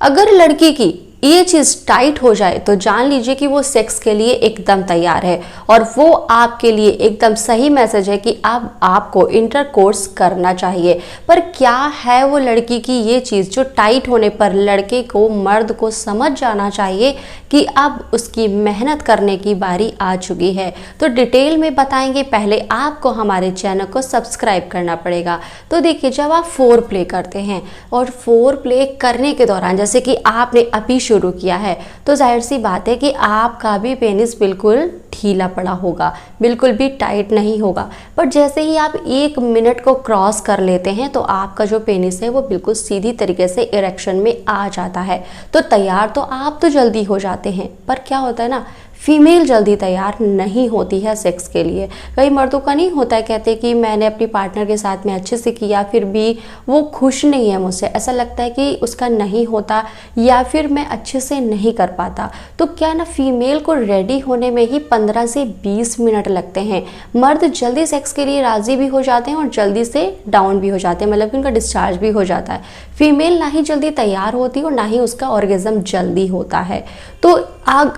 अगर लड़की की ये चीज़ टाइट हो जाए तो जान लीजिए कि वो सेक्स के लिए एकदम तैयार है और वो आपके लिए एकदम सही मैसेज है कि अब आपको इंटरकोर्स करना चाहिए। पर क्या है वो लड़की की ये चीज़ जो टाइट होने पर लड़के को, मर्द को समझ जाना चाहिए कि अब उसकी मेहनत करने की बारी आ चुकी है। तो डिटेल में बताएंगे, पहले आपको हमारे चैनल को सब्सक्राइब करना पड़ेगा। तो देखिए, जब आप फोर प्ले करते हैं और फोर प्ले करने के दौरान जैसे कि आपने अभी शुरू किया है तो जाहिर सी बात है कि आपका भी पेनिस बिल्कुल ढीला पड़ा होगा, बिल्कुल भी टाइट नहीं होगा। पर जैसे ही आप 1 मिनट को क्रॉस कर लेते हैं तो आपका जो पेनिस है वो बिल्कुल सीधी तरीके से इरेक्शन में आ जाता है। तो तैयार तो आप तो जल्दी हो जाते हैं, पर क्या होता है ना, फीमेल जल्दी तैयार नहीं होती है सेक्स के लिए। कई मर्दों का नहीं होता है, कहते कि मैंने अपनी पार्टनर के साथ में अच्छे से किया फिर भी वो खुश नहीं है मुझसे, ऐसा लगता है कि उसका नहीं होता या फिर मैं अच्छे से नहीं कर पाता। तो क्या ना, फीमेल को रेडी होने में ही 15 से 20 मिनट लगते हैं। मर्द जल्दी सेक्स के लिए राज़ी भी हो जाते हैं और जल्दी से डाउन भी हो जाते हैं, मतलब कि उनका डिस्चार्ज भी हो जाता है। फीमेल ना ही जल्दी तैयार होती और ना ही उसका ऑर्गेज़म जल्दी होता है। तो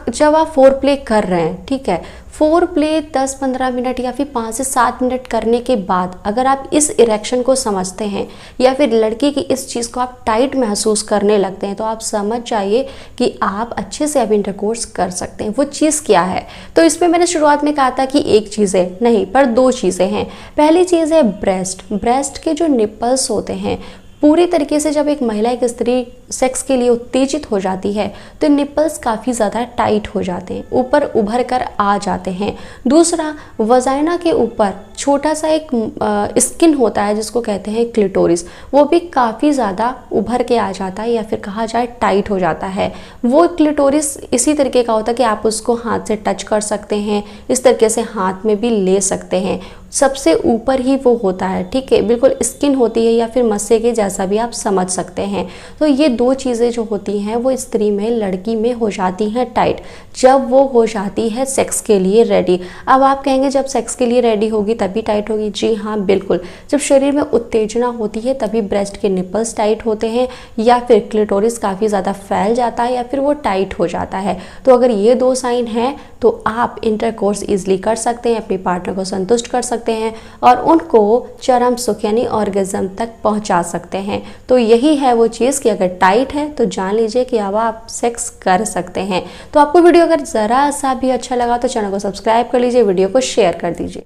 जब आप फोर प्ले कर रहे हैं, ठीक है, फोर प्ले 10-15 मिनट या फिर 5 से 7 मिनट करने के बाद अगर आप इस इरेक्शन को समझते हैं या फिर लड़की की इस चीज़ को आप टाइट महसूस करने लगते हैं तो आप समझ जाइए कि आप अच्छे से अब इंटरकोर्स कर सकते हैं। वो चीज़ क्या है? तो इसमें मैंने शुरुआत में कहा था कि एक चीज़ है नहीं, पर 2 चीज़ें हैं। पहली चीज़ है ब्रेस्ट के जो निपल्स होते हैं, पूरी तरीके से जब एक महिला, एक स्त्री सेक्स के लिए उत्तेजित हो जाती है तो निपल्स काफ़ी ज़्यादा टाइट हो जाते हैं, ऊपर उभर कर आ जाते हैं। दूसरा, वजाइना के ऊपर छोटा सा एक स्किन होता है जिसको कहते हैं क्लिटोरिस, वो भी काफ़ी ज़्यादा उभर के आ जाता है या फिर कहा जाए टाइट हो जाता है। वो क्लिटोरिस इसी तरीके का होता है कि आप उसको हाथ से टच कर सकते हैं, इस तरीके से हाथ में भी ले सकते हैं। सबसे ऊपर ही वो होता है, ठीक है, बिल्कुल स्किन होती है या फिर मस्से के जैसा भी आप समझ सकते हैं। तो ये 2 चीज़ें जो होती हैं वो स्त्री में, लड़की में हो जाती हैं टाइट जब वो हो जाती है सेक्स के लिए रेडी। अब आप कहेंगे जब सेक्स के लिए रेडी होगी तभी टाइट होगी। जी हाँ, बिल्कुल, जब शरीर में उत्तेजना होती है तभी ब्रेस्ट के निपल्स टाइट होते हैं या फिर क्लिटोरिस काफ़ी ज़्यादा फैल जाता है या फिर वो टाइट हो जाता है। तो अगर ये 2 साइन हैं तो आप इंटरकोर्स ईजिली कर सकते हैं, अपने पार्टनर को संतुष्ट कर सकते हैं और उनको चरम सुख यानी ऑर्गेज़म तक पहुंचा सकते हैं। तो यही है वो चीज़ कि अगर टाइट है तो जान लीजिए कि अब आप सेक्स कर सकते हैं। तो आपको वीडियो अगर ज़रा सा भी अच्छा लगा तो चैनल को सब्सक्राइब कर लीजिए, वीडियो को शेयर कर दीजिए।